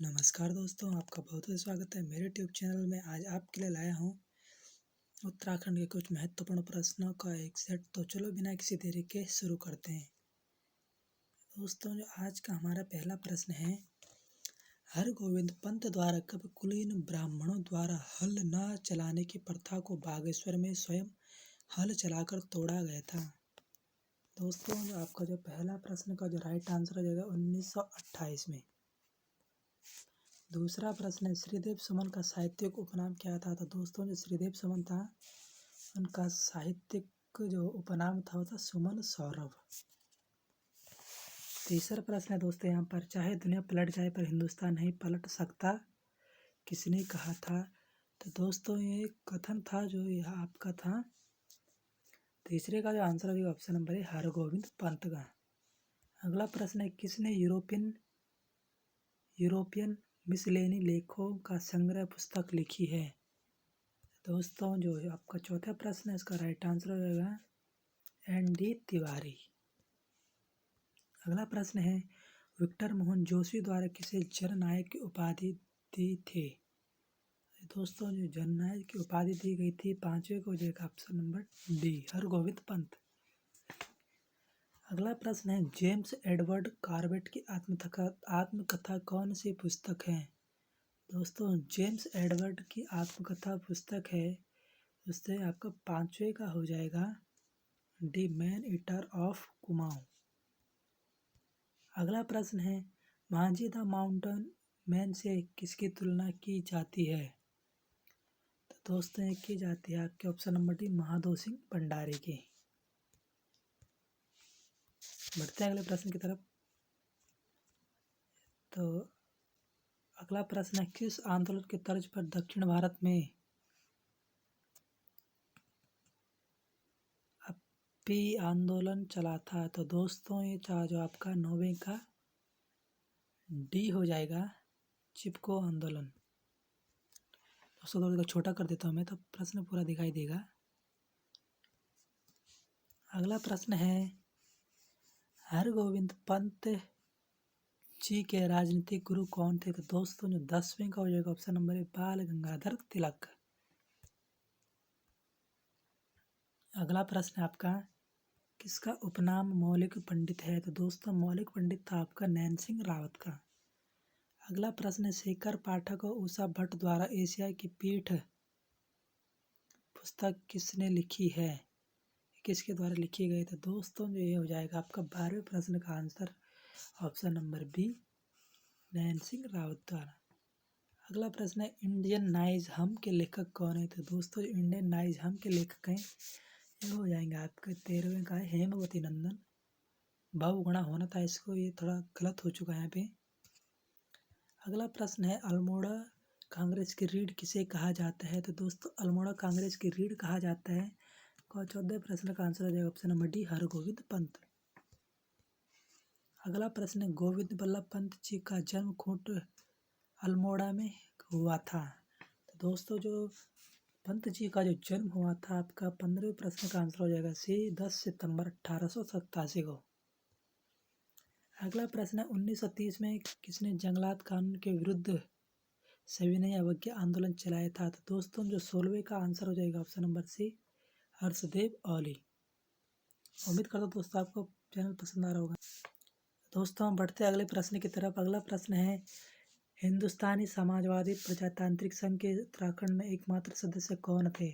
नमस्कार दोस्तों, आपका बहुत बहुत स्वागत है मेरे ट्यूब चैनल में। आज आपके लिए लाया हूँ उत्तराखंड के कुछ महत्वपूर्ण प्रश्नों का एक सेट। तो चलो बिना किसी देरी के शुरू करते हैं। दोस्तों, जो आज का हमारा पहला प्रश्न है, हरगोविंद पंत द्वारा कब कुलीन ब्राह्मणों द्वारा हल न चलाने की प्रथा को बागेश्वर में स्वयं हल चलाकर तोड़ा गया था? दोस्तों, जो आपका जो पहला प्रश्न का जो राइट आंसर हो जाएगा 1928 में। दूसरा प्रश्न है, श्रीदेव सुमन का साहित्यिक उपनाम क्या था? तो दोस्तों, जो श्रीदेव सुमन था उनका साहित्यिक जो उपनाम था वो था सुमन सौरभ। तीसरा प्रश्न है दोस्तों यहाँ पर, चाहे दुनिया पलट जाए पर हिंदुस्तान नहीं पलट सकता, किसने कहा था? तो दोस्तों, ये कथन था जो यह आपका था, तीसरे का जो आंसर होगा ऑप्शन नंबर है हरगोविंद पंत का। अगला प्रश्न है, किसने यूरोपियन मिसलेनी लेखों का संग्रह पुस्तक लिखी है? दोस्तों, जो आपका चौथा प्रश्न है इसका राइट आंसर हो जाएगा एन.डी. तिवारी। अगला प्रश्न है, विक्टर मोहन जोशी द्वारा किसे जननायक की उपाधि दी थी? दोस्तों, जो जननायक की उपाधि दी गई थी पांचवें को हो जाएगा option number D, Hargovind Pant. अगला प्रश्न है, जेम्स एडवर्ड कॉर्बेट की आत्मकथा कौन सी पुस्तक है? दोस्तों, जेम्स एडवर्ड की आत्मकथा पुस्तक है, उससे आपका पांचवे का हो जाएगा D, man eater of Kumaon. अगला प्रश्न है, माझी द माउंटेन मैन से किसकी तुलना की जाती है? तो दोस्तों, ये की जाती है आपके option number D, Mahadev Singh Bhandari की। बढ़ते हैं अगले प्रश्न की तरफ। तो अगला प्रश्न है, किस आंदोलन की तर्ज पर दक्षिण भारत में अपी आंदोलन चला था? तो दोस्तों, ये था जो आपका नौवे का डी हो जाएगा, चिपको आंदोलन। दोस्तों, थोड़ा छोटा कर देता हूँ मैं, तो प्रश्न पूरा दिखाई देगा। अगला प्रश्न है, हरगोविंद पंत जी के राजनीतिक गुरु कौन थे? तो दोस्तों, जो 10वें का हो जाएगा ऑप्शन नंबर है बाल गंगाधर तिलक। अगला प्रश्न है आपका, किसका उपनाम मौलिक पंडित है? तो दोस्तों, मौलिक पंडित था आपका नैन सिंह रावत का। अगला प्रश्न है, शेखर पाठक और उषा भट्ट द्वारा एशिया की पीठ पुस्तक किसने लिखी है? किसके द्वारा लिखी गई? तो दोस्तों, जो ये हो जाएगा आपका 12वें प्रश्न का answer option number B, Nain Singh Rawat द्वारा। अगला प्रश्न है, इंडियन नाइज हम के लेखक कौन है? तो दोस्तों, इंडियन नाइज हम के लेखक हैं, ये हो जाएंगे आपके 13वें का है हेमवती नंदन। बहुगुणा होना था इसको, ये थोड़ा गलत हो चुका है यहाँ पे। अगला प्रश्न है, अल्मोड़ा कांग्रेस की रीढ़ किसे कहा जाता है? तो दोस्तों, अल्मोड़ा कांग्रेस की रीढ़ कहा जाता है। 14वें प्रश्न का आंसर हो जाएगा option number D, Hargovind Pant. अगला प्रश्न है, गोविंद बल्लभ पंत जी का जन्म खूंट अल्मोड़ा में हुआ था? तो दोस्तों, जो पंत जी का जो जन्म हुआ था आपका 15वें प्रश्न का आंसर हो जाएगा सी, 10 सितंबर 1887 को। अगला प्रश्न है, 1930 में किसने जंगलात कानून के विरुद्ध सविनय अवज्ञा आंदोलन चलाया था? तो दोस्तों, जो 16वें का आंसर हो जाएगा option number C, Harshdev Auli. उम्मीद करता हूँ दोस्तों आपको चैनल पसंद आ रहा होगा। दोस्तों, हम बढ़ते अगले प्रश्न की तरफ। अगला प्रश्न है, हिंदुस्तानी समाजवादी प्रजातांत्रिक संघ के उत्तराखंड में एकमात्र सदस्य कौन थे?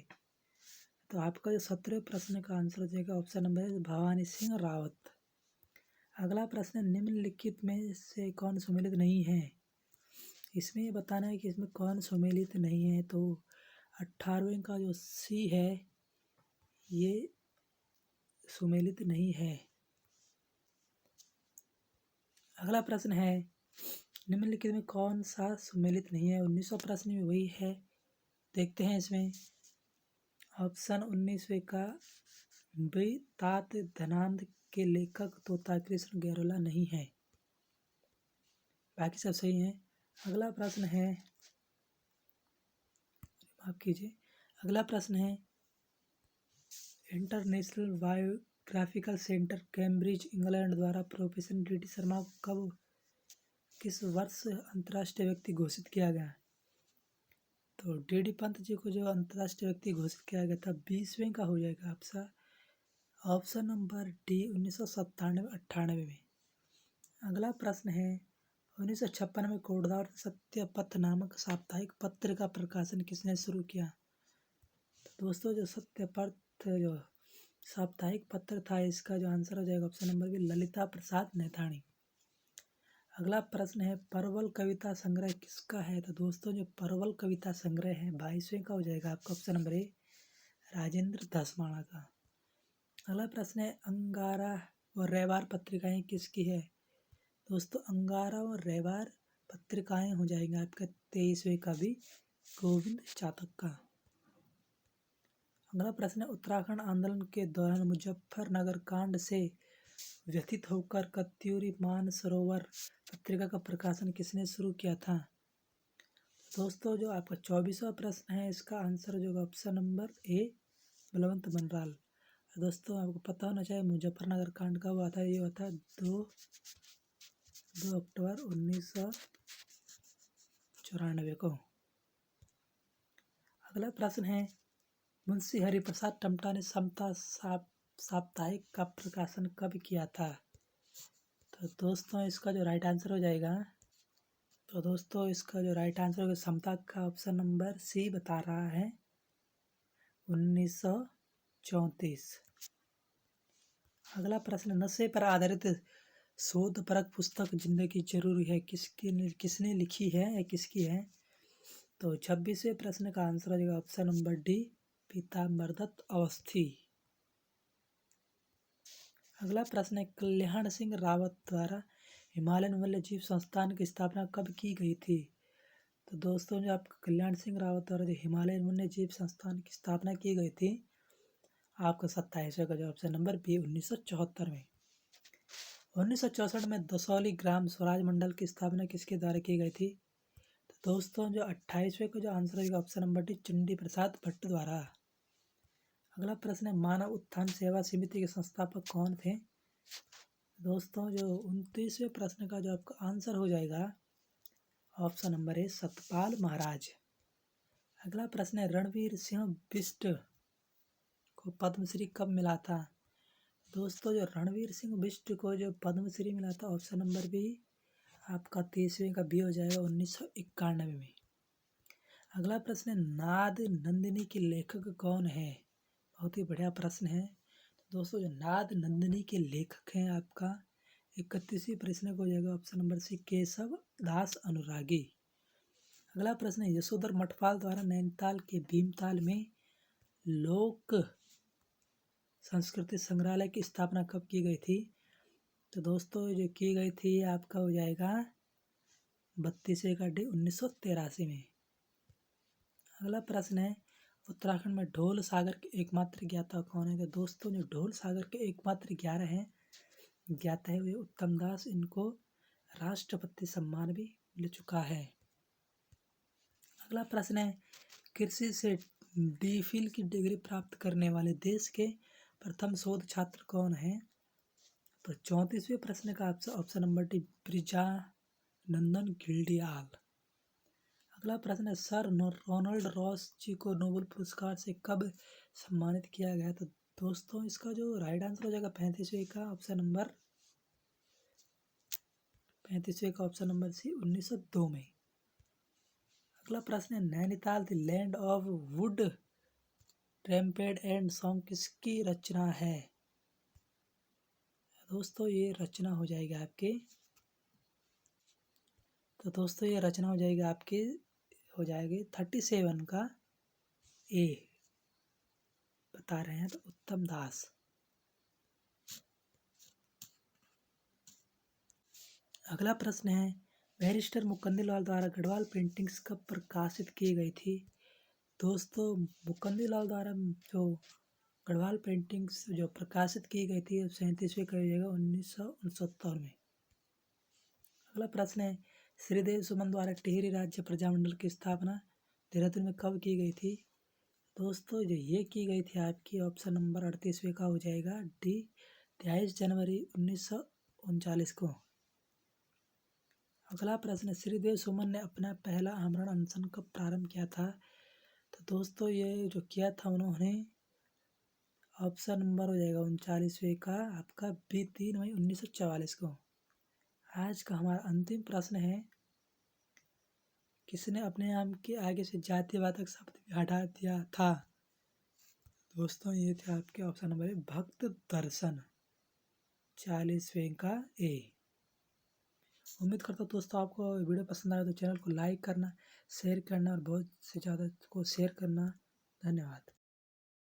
तो आपका जो 17वें प्रश्न का आंसर हो जाएगा ऑप्शन नंबर है भवानी सिंह रावत। अगला प्रश्न, निम्नलिखित में से कौन सम्मिलित नहीं है? इसमें ये बताना है कि इसमें कौन सम्मिलित नहीं है। तो 18वें का जो सी है ये सम्मिलित नहीं है। अगला प्रश्न है, निम्नलिखित में कौन सा सम्मिलित नहीं है? 19वां प्रश्न भी वही है, देखते हैं इसमें। ऑप्शन 19वें का बी, तात धनानंद के लेखक तोता कृष्ण गैरोला नहीं है, बाकी सब सही है। अगला प्रश्न है, माफ कीजिए, अगला प्रश्न है, international biographical centre Cambridge England द्वारा प्रोफेसर डी.डी. शर्मा को कब किस वर्ष अंतर्राष्ट्रीय व्यक्ति घोषित किया गया? तो डी पंत जी को जो अंतर्राष्ट्रीय व्यक्ति घोषित किया गया था 20वें का हो जाएगा आपका ऑप्शन नंबर डी 1997-98 में। अगला प्रश्न है 1956 में कोटद्वार सत्यपथ नामक साप्ताहिक पत्र का प्रकाशन किसने शुरू किया? तो दोस्तों जो सत्यपथ जो साप्ताहिक पत्र था इसका जो आंसर हो जाएगा ऑप्शन नंबर बी ललिता प्रसाद नैथानी। अगला प्रश्न है परवल कविता संग्रह किसका है? तो दोस्तों जो परवल कविता संग्रह है 22वें का हो जाएगा आपका ऑप्शन नंबर ए राजेंद्र धसमाणा का। अगला प्रश्न है अंगारा और रैबार पत्रिकाएं किसकी है? दोस्तों अंगारा और रैबार पत्रिकाएं हो जाएंगे आपका 23वें का भी गोविंद चातक का। अगला प्रश्न है उत्तराखंड आंदोलन के दौरान मुजफ्फरनगर कांड से व्यथित होकर कत्यूरी मानसरोवर पत्रिका का प्रकाशन किसने शुरू किया था? दोस्तों जो आपका 24वां प्रश्न है इसका आंसर जो ऑप्शन नंबर ए बलवंत बनराल। दोस्तों आपको पता होना चाहिए मुजफ्फरनगर कांड कब हुआ था? ये हुआ था 2 अक्टूबर 1994 को। अगला प्रश्न है मुंशी हरिप्रसाद टमटा ने समता साप्ताहिक का प्रकाशन कब किया था? तो दोस्तों इसका जो राइट आंसर हो जाएगा समता का ऑप्शन नंबर सी बता रहा है 1934। अगला प्रश्न नशे पर आधारित शोधपरक पुस्तक जिंदगी जरूरी है किसने लिखी है या किसकी है? तो 26वें प्रश्न का आंसर हो जाएगा ऑप्शन नंबर डी पीताम्बरदत्त अवस्थी। अगला प्रश्न है कल्याण सिंह रावत द्वारा हिमालयन वन्य जीव संस्थान की स्थापना कब की गई थी? तो दोस्तों जो आपका कल्याण सिंह रावत द्वारा जो हिमालयन वन्य जीव संस्थान की स्थापना की गई थी आपका 27वें का जो ऑप्शन नंबर बी 1974 में। 1964 में दसौली ग्राम स्वराज मंडल की स्थापना किसके द्वारा की गई थी? तो दोस्तों जो 28वें का जो आंसर है option number D Chandi Prasad Bhatt द्वारा। अगला प्रश्न है मानव उत्थान सेवा समिति के संस्थापक कौन थे? दोस्तों जो 29वें प्रश्न का जो आपका आंसर हो जाएगा option number A Satpal Maharaj. अगला प्रश्न है रणवीर सिंह बिष्ट को पद्मश्री कब मिला था? दोस्तों जो रणवीर सिंह बिष्ट को जो पद्मश्री मिला था ऑप्शन नंबर बी आपका 30वें का बी हो जाएगा 1991 में। अगला प्रश्न है नाद नंदिनी के लेखक कौन है? बहुत ही बढ़िया प्रश्न है। दोस्तों जो नाद नंदिनी के लेखक हैं आपका 31वें प्रश्न को हो जाएगा ऑप्शन नंबर सी केशव दास अनुरागी। अगला प्रश्न है यशोधर मठपाल द्वारा नैनीताल के भीमताल में लोक संस्कृति संग्रहालय की स्थापना कब की गई थी? तो दोस्तों जो की गई थी आपका हो जाएगा 32वें का डी 1983 में। अगला प्रश्न है उत्तराखंड में ढोल सागर के एकमात्र ज्ञाता कौन है? तो दोस्तों जो ढोल सागर के एकमात्र ज्ञाता है वे उत्तम दास। इनको राष्ट्रपति सम्मान भी मिल चुका है। अगला प्रश्न है कृषि से DPhil की डिग्री प्राप्त करने वाले देश के प्रथम शोध छात्र कौन है? तो 34वें प्रश्न का ऑप्शन नंबर डी ब्रिजानंदन गिल्डियाल। अगला प्रश्न है सर रोनाल्ड रॉस जी को नोबेल पुरस्कार से कब सम्मानित किया गया? तो दोस्तों इसका जो राइट आंसर हो जाएगा 35वें का ऑप्शन नंबर सी 1902 में। अगला प्रश्न है Nainital the land of would trumpet and song किसकी रचना है? दोस्तों ये रचना हो जाएगी आपके 37 का ए बता रहे हैं तो उत्तम दास। अगला प्रश्न है बैरिस्टर मुकंदीलाल द्वारा गढ़वाल पेंटिंग्स कब प्रकाशित की गई थी? दोस्तों मुकंदीलाल द्वारा जो गढ़वाल पेंटिंग्स जो प्रकाशित की गई थी 37वें का हो जाएगा 1969 में। अगला प्रश्न है श्रीदेव सुमन द्वारा टिहरी राज्य प्रजामंडल की स्थापना देहरादून में कब की गई थी? दोस्तों जो ये की गई थी आपकी ऑप्शन नंबर 38वें का हो जाएगा डी 23 जनवरी 1939 को। अगला प्रश्न, श्रीदेव सुमन ने अपना पहला आमरण अनशन कब प्रारंभ किया था? तो दोस्तों ये जो किया था उन्होंने, ऑप्शन नंबर हो जाएगा 39वें का आपका बी 3 मई 1944 को। आज का हमारा अंतिम प्रश्न है, किसने अपने नाम के आगे से जातिवाचक शब्द भी हटा दिया था? दोस्तों ये थे आपके ऑप्शन नंबर भक्त दर्शन, 40वें का ए। उम्मीद करता हूँ दोस्तों आपको वीडियो पसंद आया तो चैनल को लाइक करना, शेयर करना और बहुत से ज़्यादा को शेयर करना। धन्यवाद।